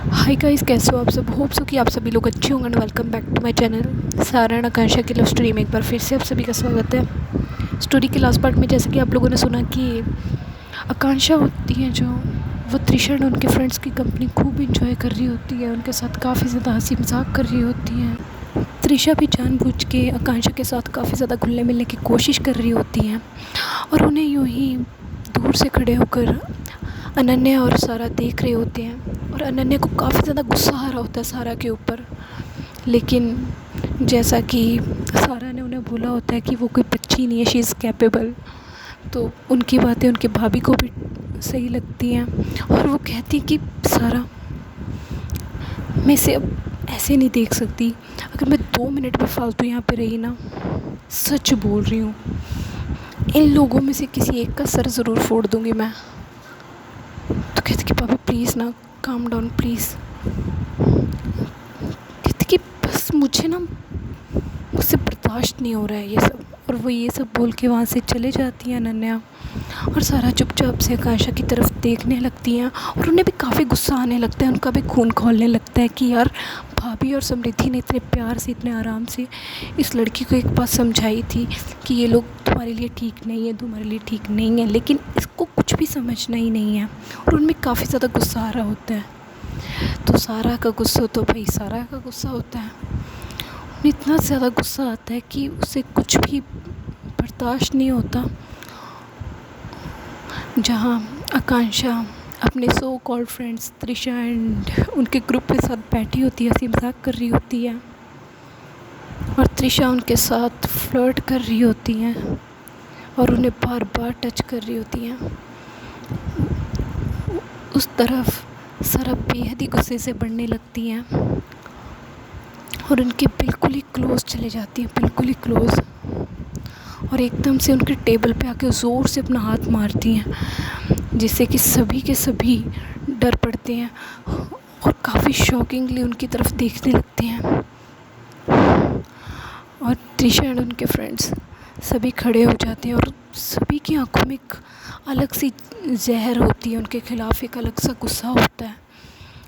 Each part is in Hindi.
हाय गाइस, कैसे हो आप सब। होप सो कि आप सभी लोग अच्छे होंगे and welcome back to my channel Sara and Akanksha की लव स्टोरी में एक बार फिर से आप सभी का स्वागत है। स्टोरी के लास्ट पार्ट में जैसे कि आप लोगों ने सुना कि आकांक्षा होती है जो वो त्रिशा एंड उनके फ्रेंड्स की कंपनी खूब इंजॉय कर रही होती है, उनके साथ काफ़ी ज़्यादा हंसी मजाक कर रही होती है। त्रिशा भी जानबूझ के आकांक्षा के साथ काफ़ी ज़्यादा घुलने मिलने की कोशिश कर रही होती हैं और उन्हें यूँ ही दूर से खड़े होकर अनन्या और सारा देख रहे होते हैं और अनन्या को काफ़ी ज़्यादा गुस्सा आ रहा होता है सारा के ऊपर। लेकिन जैसा कि सारा ने उन्हें बोला होता है कि वो कोई बच्ची नहीं है, शी इज़ कैपेबल, तो उनकी बातें उनके भाभी को भी सही लगती हैं और वो कहती कि सारा, मैं इसे अब ऐसे नहीं देख सकती। अगर मैं 2 मिनट भी फालतू यहाँ पे रही ना, सच बोल रही हूँ, इन लोगों में से किसी एक का सर ज़रूर फोड़ दूँगी मैं। तो कहती कि पापा प्लीज़ ना, काम डाउन प्लीज़। कहती कि बस मुझे ना, मुझसे बर्दाश्त नहीं हो रहा है ये सब। और वो ये सब बोल के वहाँ से चले जाती हैं अनन्या और सारा चुपचाप से आकांक्षा की तरफ देखने लगती हैं और उन्हें भी काफ़ी गुस्सा आने लगता है, उनका भी खून खौलने लगता है कि यार भाभी और समृद्धि ने इतने प्यार से इतने आराम से इस लड़की को एक बात समझाई थी कि ये लोग तुम्हारे लिए ठीक नहीं है, तुम्हारे लिए ठीक नहीं है, लेकिन इसको कुछ भी समझना ही नहीं है और उनमें काफ़ी ज़्यादा गुस्सा आ रहा होता है। तो सारा का गुस्सा तो भाई सारा का गुस्सा होता है, उन्हें इतना ज़्यादा गुस्सा आता है कि उसे कुछ भी बर्दाश्त नहीं होता। जहाँ आकांक्षा अपने so called friends Trisha and उनके ग्रुप के साथ बैठी होती है, हंसी मजाक कर रही होती है और त्रिशा उनके साथ फ्लर्ट कर रही होती हैं और उन्हें बार बार टच कर रही होती हैं। उस तरफ सारा बेहद ही गुस्से से बढ़ने लगती हैं और उनके बिल्कुल ही क्लोज़ चले जाती हैं, बिल्कुल ही क्लोज़, और एकदम से उनके टेबल पे आके ज़ोर से अपना हाथ मारती हैं जिससे कि सभी के सभी डर पड़ते हैं और काफ़ी शॉकिंगली उनकी तरफ देखने लगते हैं। और त्रिशा एंड उनके फ्रेंड्स सभी खड़े हो जाते हैं और सभी की आंखों में एक अलग सी जहर होती है, उनके ख़िलाफ़ एक अलग सा गुस्सा होता है,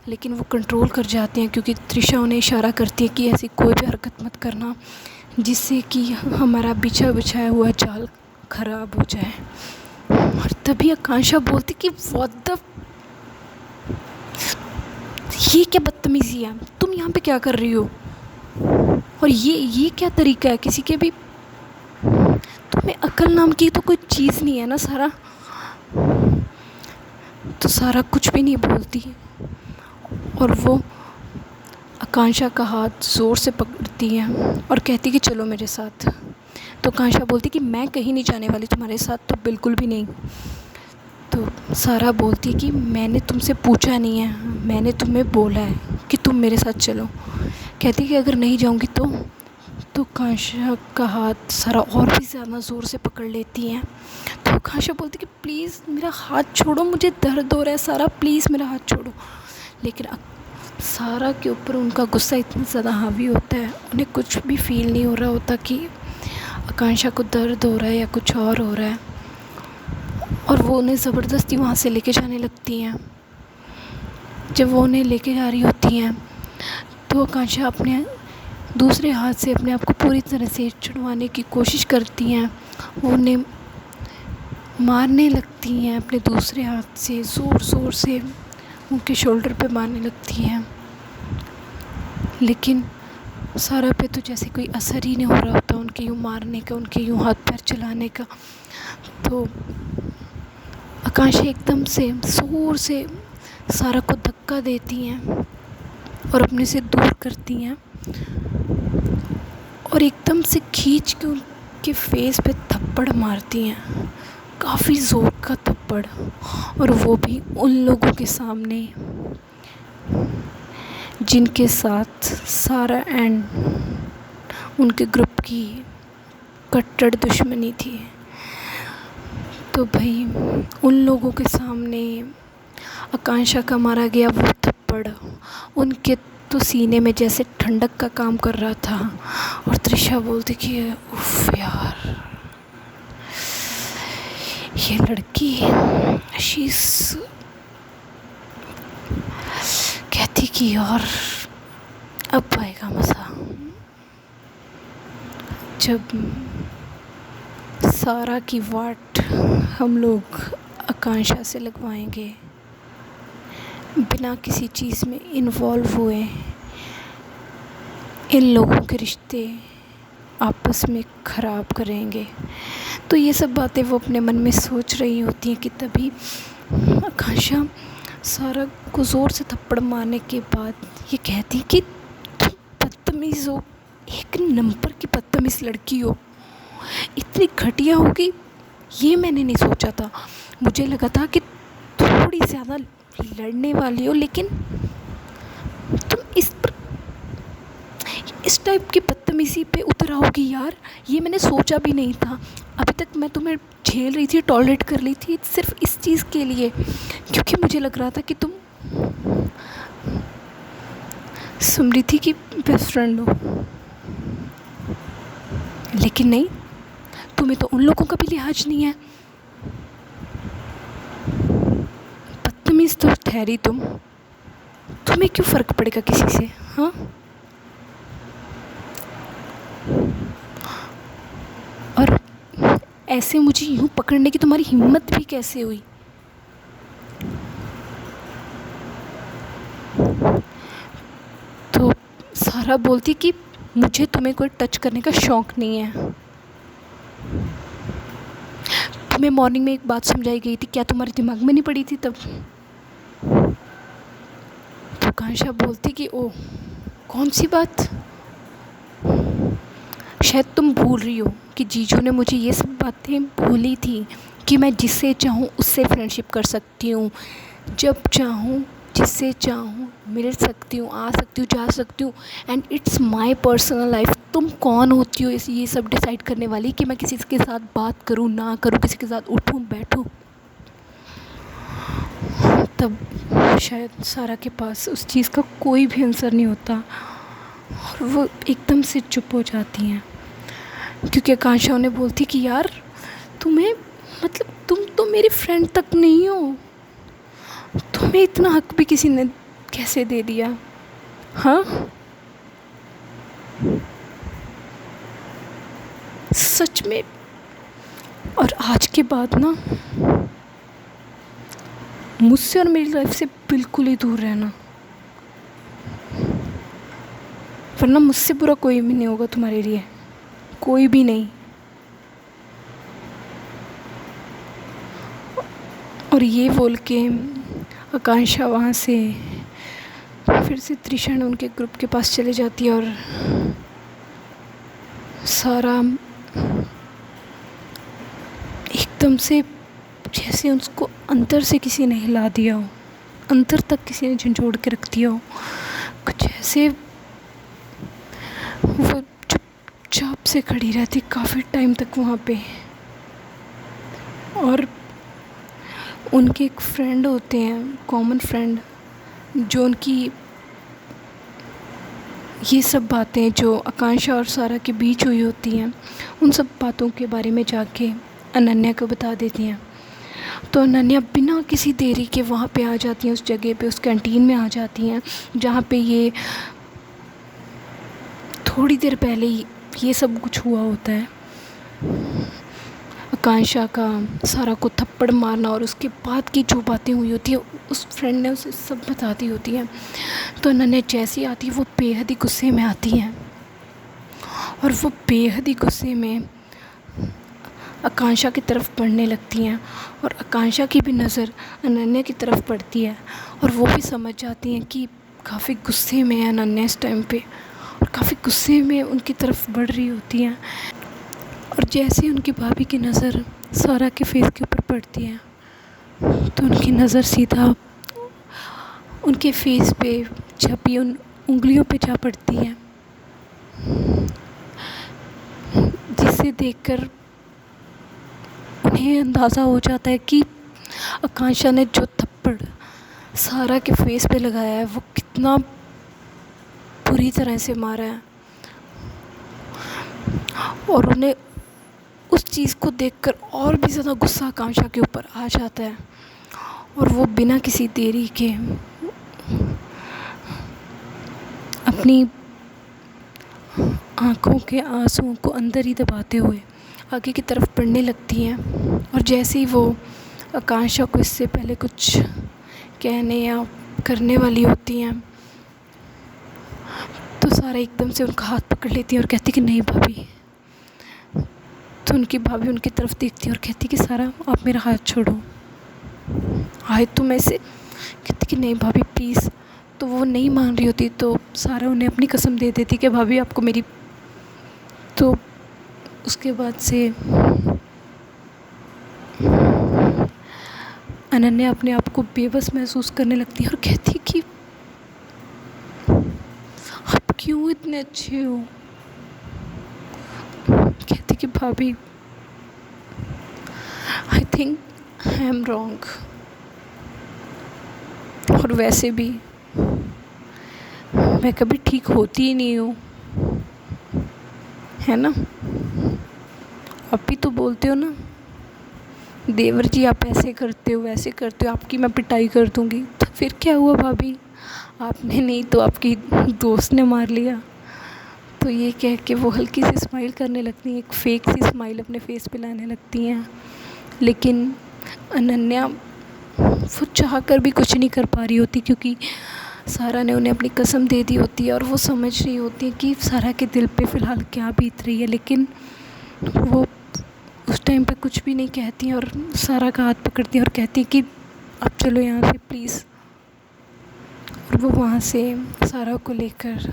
लेकिन वो कंट्रोल कर जाते हैं क्योंकि त्रिशा उन्हें इशारा करती है कि ऐसी कोई भी हरकत मत करना जिससे कि हमारा बिछा बिछाया हुआ जाल ख़राब हो जाए। और तभी आकांक्षा बोलती कि व्हाट द, ये क्या बदतमीज़ी है, तुम यहाँ पे क्या कर रही हो, और ये क्या तरीका है किसी के भी, तुम्हें अकल नाम की तो कोई चीज़ नहीं है ना सारा। तो सारा कुछ भी नहीं बोलती और वो आकांक्षा का हाथ ज़ोर से पकड़ती है और कहती कि चलो मेरे साथ। तो आकांक्षा बोलती कि मैं कहीं नहीं जाने वाली तुम्हारे साथ, तो बिल्कुल भी नहीं। तो सारा बोलती कि मैंने तुमसे पूछा नहीं है, मैंने तुम्हें बोला है कि तुम मेरे साथ चलो। कहती कि अगर नहीं जाऊंगी तो आकांक्षा का हाथ सारा और भी ज़्यादा ज़ोर से पकड़ लेती हैं। तो आकांक्षा बोलती कि प्लीज़ मेरा हाथ छोड़ो, मुझे दर्द हो रहा है सारा, प्लीज़ मेरा हाथ छोड़ो। लेकिन सारा के ऊपर उनका गुस्सा इतना ज़्यादा हावी होता है, उन्हें कुछ भी फील नहीं हो रहा होता कि आकांक्षा को दर्द हो रहा है या कुछ और हो रहा है, और वो उन्हें ज़बरदस्ती वहाँ से लेके जाने लगती हैं। जब वो उन्हें लेके जा रही होती हैं तो आकांक्षा अपने दूसरे हाथ से अपने आप को पूरी तरह से छुड़वाने की कोशिश करती हैं, वो उन्हें मारने लगती हैं अपने दूसरे हाथ से, ज़ोर ज़ोर से उनके शोल्डर पे मारने लगती हैं। लेकिन सारा पे तो जैसे कोई असर ही नहीं हो रहा होता उनके यूँ मारने का, उनके यूँ हाथ पैर चलाने का। तो आकांक्षा एकदम से ज़ोर से सारा को धक्का देती हैं और अपने से दूर करती हैं और एकदम से खींच के उनके फेस पे थप्पड़ मारती हैं, काफ़ी ज़ोर का थप्पड़, और वो भी उन लोगों के सामने जिनके साथ सारा एंड उनके ग्रुप की कट्टर दुश्मनी थी। तो भाई उन लोगों के सामने आकांक्षा का मारा गया वो थप्पड़ उनके तो सीने में जैसे ठंडक का काम कर रहा था। और त्रिशा बोलती कि उफ यार, ये लड़की शीज़ थी कि यार अब आएगा मज़ा, जब सारा की वाट हम लोग आकांक्षा से लगवाएंगे, बिना किसी चीज़ में इन्वॉल्व हुए इन लोगों के रिश्ते आपस में ख़राब करेंगे। तो ये सब बातें वो अपने मन में सोच रही होती हैं कि तभी आकांक्षा सारा को ज़ोर से थप्पड़ मारने के बाद ये कहती कि तुम बदतमीज़ हो, एक नंबर की बदतमीज़ लड़की हो, इतनी घटिया होगी ये मैंने नहीं सोचा था। मुझे लगा था कि थोड़ी ज़्यादा लड़ने वाली हो, लेकिन तुम इस टाइप की बदतमीज़ी पे उतर आओगी यार, ये मैंने सोचा भी नहीं था। अभी तक मैं तुम्हें झेल रही थी, टॉलरेट कर रही थी सिर्फ इस चीज़ के लिए, क्योंकि मुझे लग रहा था कि तुम स्मृति की बेस्ट फ्रेंड हो, लेकिन नहीं, तुम्हें तो उन लोगों का भी लिहाज नहीं है। बदतमीज़ तो ठहरी तुम्हें क्यों फ़र्क पड़ेगा किसी से, हाँ? और ऐसे मुझे यूँ पकड़ने की तुम्हारी हिम्मत भी कैसे हुई? तो सारा बोलती कि मुझे तुम्हें कोई टच करने का शौक़ नहीं है। तुम्हें मॉर्निंग में एक बात समझाई गई थी, क्या तुम्हारे दिमाग में नहीं पड़ी थी तब? तो आकांक्षा बोलती कि ओ कौन सी बात? शायद तुम भूल रही हो कि जीजू ने मुझे ये सब बातें बोली थी कि मैं जिससे चाहूँ उससे फ्रेंडशिप कर सकती हूँ, जब चाहूँ जिससे चाहूँ मिल सकती हूँ, आ सकती हूँ, जा सकती हूँ, and it's my personal life. तुम कौन होती हो ये सब डिसाइड करने वाली कि मैं किसी के साथ बात करूँ ना करूँ, किसी के साथ उठूँ बैठूँ? तब शायद सारा के पास उस चीज़ का कोई भी आंसर नहीं होता और वो एकदम से चुप हो जाती हैं, क्योंकि आकांक्षा उन्हें बोलती कि यार तुम्हें, मतलब तुम तो मेरी फ्रेंड तक नहीं हो, तुम्हें इतना हक भी किसी ने कैसे दे दिया, हाँ? सच में। और आज के बाद ना मुझसे और मेरी लाइफ से बिल्कुल ही दूर रहना, वरना मुझसे बुरा कोई भी नहीं होगा तुम्हारे लिए, कोई भी नहीं। और ये बोल के आकांक्षा वहाँ से फिर से त्रिशा उनके ग्रुप के पास चले जाती है और सारा एकदम से जैसे उसको अंदर से किसी ने हिला दिया हो, अंदर तक किसी ने झंझोड़ के रख दिया हो, कुछ ऐसे वो चुपचाप से खड़ी रहती काफ़ी टाइम तक वहाँ पे। और उनके एक फ्रेंड होते हैं, कॉमन फ्रेंड, जो उनकी ये सब बातें जो आकांक्षा और सारा के बीच हुई होती हैं, उन सब बातों के बारे में जाके अनन्या को बता देती हैं। तो अनन्या बिना किसी देरी के वहाँ पे आ जाती हैं, उस जगह पे, उस कैंटीन में आ जाती हैं जहाँ पे ये थोड़ी देर पहले ही ये सब कुछ हुआ होता है। आकांक्षा का सारा को थप्पड़ मारना और उसके बाद की जो बातें हुई होती है उस फ्रेंड ने उसे सब बताती होती हैं। तो अनन्या जैसी आती है वो बेहद ही गुस्से में आती हैं और वो बेहद ही गुस्से में आकांक्षा की तरफ बढ़ने लगती हैं और आकांक्षा की भी नज़र अनन्या की तरफ पड़ती है और वो भी समझ जाती हैं कि काफ़ी गुस्से में है अनन्या इस टाइम पे और काफ़ी गुस्से में उनकी तरफ बढ़ रही होती हैं। और जैसे ही उनकी भाभी की नज़र सारा के फेस के ऊपर पड़ती है तो उनकी नज़र सीधा उनके फेस पे छपी उन उंगलियों पे जा पड़ती है, जिसे देखकर उन्हें अंदाज़ा हो जाता है कि आकांक्षा ने जो थप्पड़ सारा के फेस पे लगाया है वो कितना बुरी तरह से मारा है। और उन्हें उस चीज़ को देखकर और भी ज़्यादा गुस्सा आकांक्षा के ऊपर आ जाता है और वो बिना किसी देरी के अपनी आँखों के आंसुओं को अंदर ही दबाते हुए आगे की तरफ बढ़ने लगती हैं। और जैसे ही वो आकांक्षा को इससे पहले कुछ कहने या करने वाली होती हैं तो सारा एकदम से उनका हाथ पकड़ लेती है और कहती कि नहीं भाभी। तो उनकी भाभी उनकी तरफ देखती है और कहती कि सारा आप मेरा हाथ छोड़ो, आए तुम ऐसे। कहती कि नहीं भाभी प्लीज़। तो वो नहीं मान रही होती तो सारा उन्हें अपनी कसम दे देती कि भाभी आपको मेरी। तो उसके बाद से अनन्या अपने आप को बेबस महसूस करने लगती है और कहती कि आप क्यों इतने अच्छे हो। कहती कि भाभी I think I am wrong, और वैसे भी मैं कभी ठीक होती ही नहीं हूँ, है ना। आप भी तो बोलते हो ना देवर जी आप ऐसे करते हो वैसे करते हो, आपकी मैं पिटाई कर दूँगी। तो फिर क्या हुआ भाभी, आपने नहीं तो आपकी दोस्त ने मार लिया। तो ये कह के वो हल्की सी स्माइल करने लगती हैं, एक फ़ेक सी स्माइल अपने फेस पे लाने लगती हैं। लेकिन अनन्या वो चाह कर भी कुछ नहीं कर पा रही होती क्योंकि सारा ने उन्हें अपनी कसम दे दी होती है और वो समझ रही होती है कि सारा के दिल पे फ़िलहाल क्या बीत रही है। लेकिन वो उस टाइम पे कुछ भी नहीं कहती और सारा का हाथ पकड़ती है और कहती है कि आप चलो यहाँ से प्लीज़। और वो वहाँ से सारा को लेकर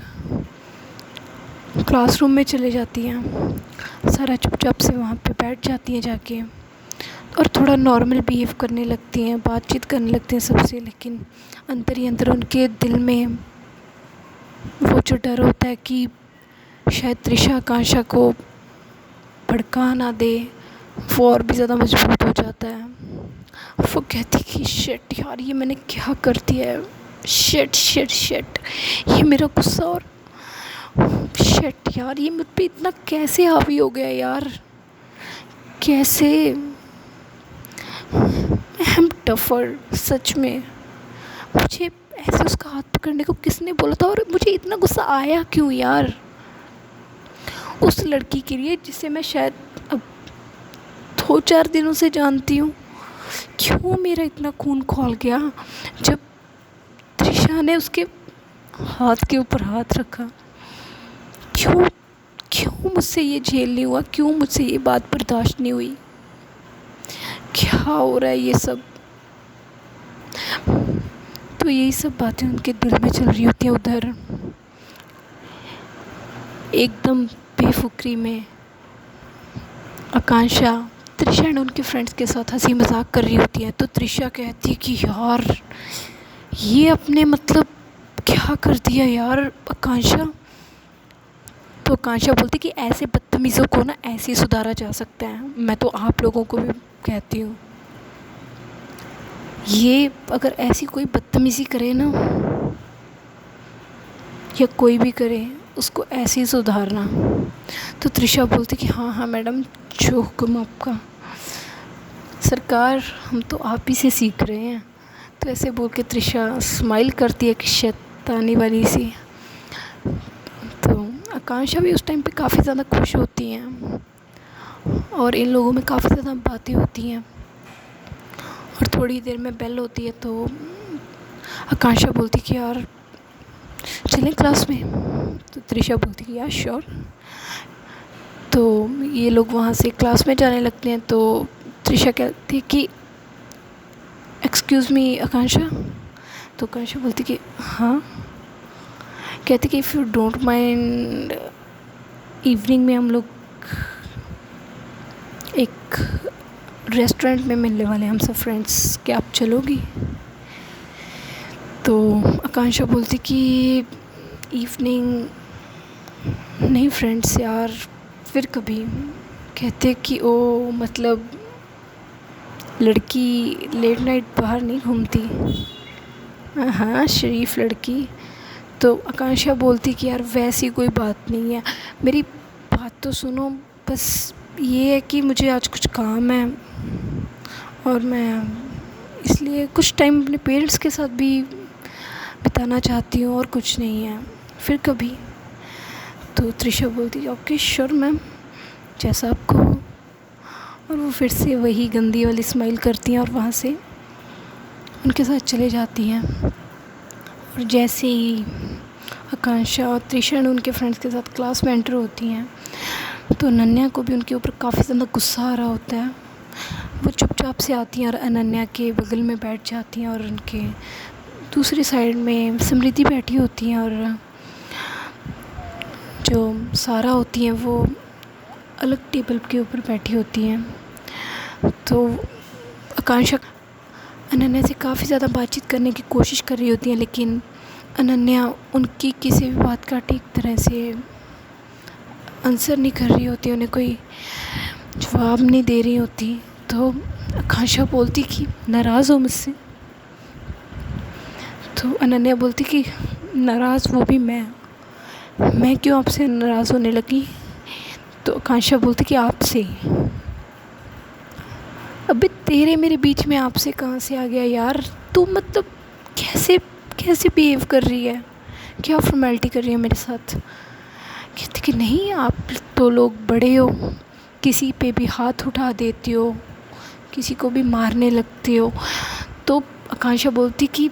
क्लासरूम में चले जाती हैं। सारा चुपचाप से वहाँ पे बैठ जाती हैं जाके और थोड़ा नॉर्मल बिहेव करने लगती हैं, बातचीत करने लगती हैं सबसे। लेकिन अंदर ही अंदर उनके दिल में वो जो डर होता है कि शायद त्रिशा आकांक्षा को भड़का ना दे, वो और भी ज़्यादा मजबूत हो जाता है। वो कहती कि शिट यार ये मैंने क्या कर दिया है, शिट शिट शिट ये मेरा गुस्सा, और शिट यार ये मुझ पे इतना कैसे हावी हो गया यार, कैसे। आई एम टफर सच में। मुझे ऐसे उसका हाथ पकड़ने को किसने बोला था, और मुझे इतना गुस्सा आया क्यों यार उस लड़की के लिए जिसे मैं शायद अब 2-4 दिनों से जानती हूँ। क्यों मेरा इतना खून खौल गया जब त्रिशा ने उसके हाथ के ऊपर हाथ रखा। क्यों क्यों मुझसे ये झेल नहीं हुआ, क्यों मुझसे ये बात बर्दाश्त नहीं हुई, क्या हो रहा है ये सब। तो यही सब बातें उनके दिल में चल रही होती हैं। उधर एकदम बेफिक्री में आकांक्षा त्रिशा एंड उनके फ्रेंड्स के साथ हंसी मजाक कर रही होती है। तो त्रिशा कहती है कि यार ये अपने मतलब क्या कर दिया यार आकांक्षा। तो आकांक्षा बोलती कि ऐसे बदतमीज़ों को ना ऐसे ही सुधारा जा सकता है। मैं तो आप लोगों को भी कहती हूँ ये अगर ऐसी कोई बदतमीज़ी करे ना या कोई भी करे उसको ऐसे ही सुधारना। तो त्रिशा बोलती कि हाँ हाँ मैडम जो हुक्म आपका सरकार, हम तो आप ही से सीख रहे हैं। तो ऐसे बोल के त्रिशा स्माइल करती है कि शैतानी वाली सी। तो आकांक्षा भी उस टाइम पे काफ़ी ज़्यादा खुश होती हैं और इन लोगों में काफ़ी ज़्यादा बातें होती हैं। और थोड़ी देर में बेल होती है तो आकांक्षा बोलती कि यार चलें क्लास में। तो त्रिशा बोलती कि यार श्योर। तो ये लोग वहाँ से क्लास में जाने लगते हैं। तो त्रिशा कहती कि एक्सक्यूज़ मी आकांक्षा। तो आकांक्षा बोलती कि हाँ। कहती कि if you don't mind evening में हम लोग एक रेस्टोरेंट में मिलने वाले हैं हम सब फ्रेंड्स, क्या आप चलोगी। तो आकांक्षा बोलती कि इवनिंग नहीं फ्रेंड्स यार फिर कभी। कहते कि ओ मतलब लड़की लेट नाइट बाहर नहीं घूमती। हाँ शरीफ लड़की। तो आकांक्षा बोलती कि यार वैसी कोई बात नहीं है, मेरी बात तो सुनो। बस ये है कि मुझे आज कुछ काम है और मैं इसलिए कुछ टाइम अपने पेरेंट्स के साथ भी बिताना चाहती हूँ और कुछ नहीं है। फिर कभी। तो त्रिशा बोलती ओके श्योर मैम, जैसा आपको हो। और वो फिर से वही गंदी वाली स्माइल करती हैं और वहाँ से उनके साथ चले जाती हैं। और जैसे ही आकांक्षा और त्रिशा उनके फ्रेंड्स के साथ क्लास में एंटर होती हैं तो अनन्या को भी उनके ऊपर काफ़ी ज़्यादा गुस्सा आ रहा होता है। वो चुपचाप से आती हैं और अनन्या के बगल में बैठ जाती हैं और उनके दूसरी साइड में समृद्धि बैठी होती हैं और जो सारा होती हैं वो अलग टेबल के ऊपर बैठी होती हैं। तो आकांक्षा अनन्या से काफ़ी ज़्यादा बातचीत करने की कोशिश कर रही होती हैं, लेकिन अनन्या उनकी किसी भी बात का ठीक तरह से आंसर नहीं कर रही होती, उन्हें कोई जवाब नहीं दे रही होती। तो आकांक्षा बोलती कि नाराज़ हो मुझसे। तो अनन्या बोलती कि नाराज़ वो भी मैं क्यों आपसे नाराज़ होने लगी। तो आकांक्षा बोलती कि आपसे। अबे तेरे मेरे बीच में आपसे कहाँ से आ गया यार, तू मतलब कैसे कैसे बिहेव कर रही है, क्या फॉर्मेलिटी कर रही है मेरे साथ। कहती कि नहीं, आप तो लोग बड़े हो, किसी पे भी हाथ उठा देती हो, किसी को भी मारने लगते हो। तो आकांक्षा बोलती कि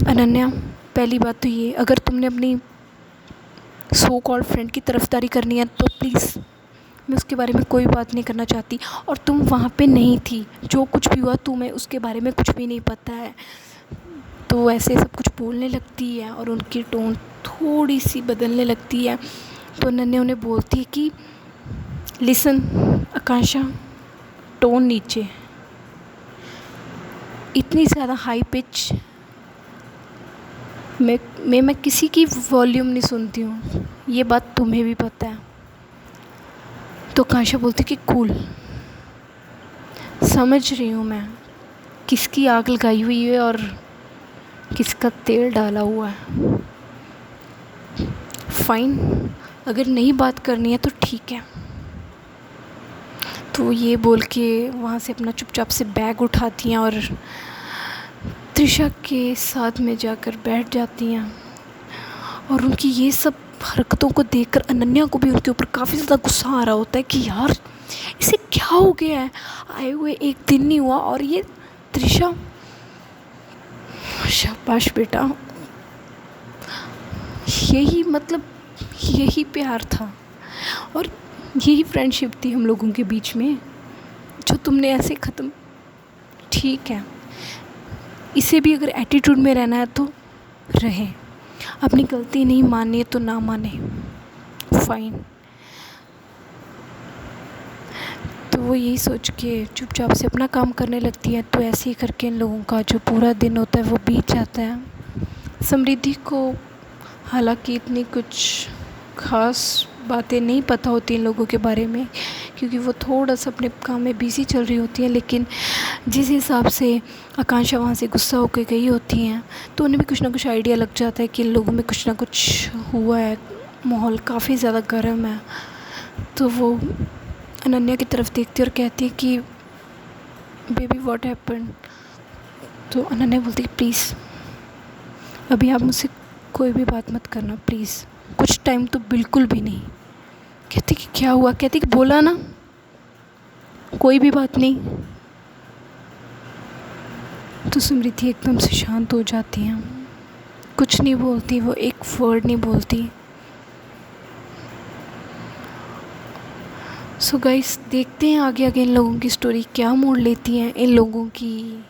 अनन्या, पहली बात तो ये, अगर तुमने अपनी सो कॉल्ड फ्रेंड की तरफदारी करनी है तो प्लीज़, मैं उसके बारे में कोई बात नहीं करना चाहती। और तुम वहाँ पे नहीं थी, जो कुछ भी हुआ तुम्हें उसके बारे में कुछ भी नहीं पता है। तो ऐसे सब कुछ बोलने लगती है और उनकी टोन थोड़ी सी बदलने लगती है। तो अनन्या उन्हें बोलती है कि लिसन आकांक्षा, टोन नीचे, इतनी ज़्यादा हाई पिच मैं किसी की वॉल्यूम नहीं सुनती हूँ, ये बात तुम्हें भी पता है। तो आकांक्षा बोलती कि कूल, समझ रही हूँ मैं किसकी आग लगाई हुई है और किसका तेल डाला हुआ है। फाइन, अगर नहीं बात करनी है तो ठीक है। तो ये बोल के वहाँ से अपना चुपचाप से बैग उठाती हैं और त्रिशा के साथ में जाकर बैठ जाती हैं। और उनकी ये सब हरकतों को देखकर अनन्या को भी उनके ऊपर काफ़ी ज़्यादा गुस्सा आ रहा होता है कि यार इसे क्या हो गया है, आए हुए एक दिन नहीं हुआ और ये त्रिशा। शाबाश बेटा, यही प्यार था और यही फ्रेंडशिप थी हम लोगों के बीच में, जो तुमने ऐसे ख़त्म। ठीक है, इसे भी अगर एटीट्यूड में रहना है तो रहे, अपनी गलती नहीं माननी है तो ना माने, फाइन। तो वो यही सोच के चुपचाप से अपना काम करने लगती है। तो ऐसे ही करके इन लोगों का जो पूरा दिन होता है वो बीत जाता है। समृद्धि को हालांकि इतनी कुछ ख़ास बातें नहीं पता होती इन लोगों के बारे में, क्योंकि वो थोड़ा सा अपने काम में बिज़ी चल रही होती है। लेकिन जिस हिसाब से आकांक्षा वहाँ से गुस्सा होकर गई होती हैं तो उन्हें भी कुछ ना कुछ आइडिया लग जाता है कि इन लोगों में कुछ ना कुछ हुआ है, माहौल काफ़ी ज़्यादा गर्म है। तो वो अनन्या की तरफ देखती है और कहती है कि बेबी व्हाट हैपेंड। तो अनन्या बोलती है प्लीज़ अभी आप मुझसे कोई भी बात मत करना प्लीज़, कुछ टाइम तो बिल्कुल भी नहीं। कहती कि क्या हुआ, कहती कि बोला ना कोई भी बात नहीं। तो समृद्धि एकदम से शांत हो जाती हैं, कुछ नहीं बोलती, वो एक वर्ड नहीं बोलती। सो गाइस, देखते हैं आगे आगे इन लोगों की स्टोरी क्या मोड़ लेती है। इन लोगों की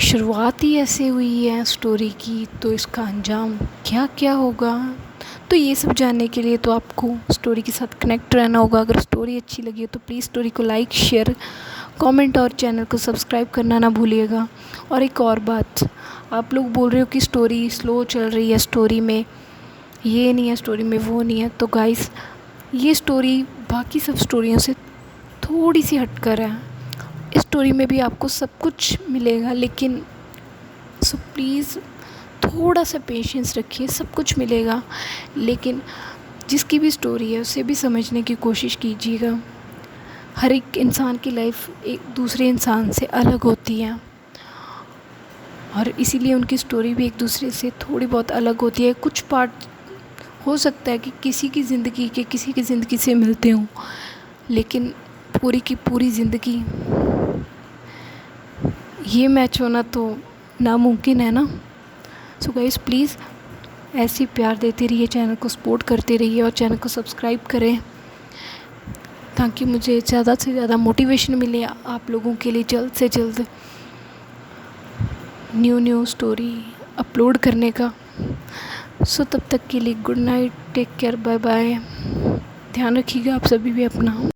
शुरुआत ही ऐसे हुई है स्टोरी की, तो इसका अंजाम क्या क्या होगा। तो ये सब जानने के लिए तो आपको स्टोरी के साथ कनेक्ट रहना होगा। अगर स्टोरी अच्छी लगी हो तो प्लीज़ स्टोरी को लाइक, शेयर, कमेंट और चैनल को सब्सक्राइब करना ना भूलिएगा। और एक और बात, आप लोग बोल रहे हो कि स्टोरी स्लो चल रही है, स्टोरी में ये नहीं है, स्टोरी में वो नहीं है। तो गाइस, ये स्टोरी बाकी सब स्टोरियों से थोड़ी सी हटकर है। इस स्टोरी में भी आपको सब कुछ मिलेगा, लेकिन सो प्लीज़ थोड़ा सा पेशेंस रखिए, सब कुछ मिलेगा। लेकिन जिसकी भी स्टोरी है उसे भी समझने की कोशिश कीजिएगा। हर एक इंसान की लाइफ एक दूसरे इंसान से अलग होती है और इसीलिए उनकी स्टोरी भी एक दूसरे से थोड़ी बहुत अलग होती है। कुछ पार्ट हो सकता है कि किसी की ज़िंदगी से मिलते हों, लेकिन पूरी की पूरी ज़िंदगी ये मैच होना तो नामुमकिन है ना। सो गाइस प्लीज़ ऐसे ही प्यार देते रहिए, चैनल को सपोर्ट करते रहिए और चैनल को सब्सक्राइब करें, ताकि मुझे ज़्यादा से ज़्यादा मोटिवेशन मिले आप लोगों के लिए जल्द से जल्द न्यू स्टोरी अपलोड करने का। सो तब तक के लिए good night, take care, bye bye. ध्यान रखिएगा आप सभी भी अपना।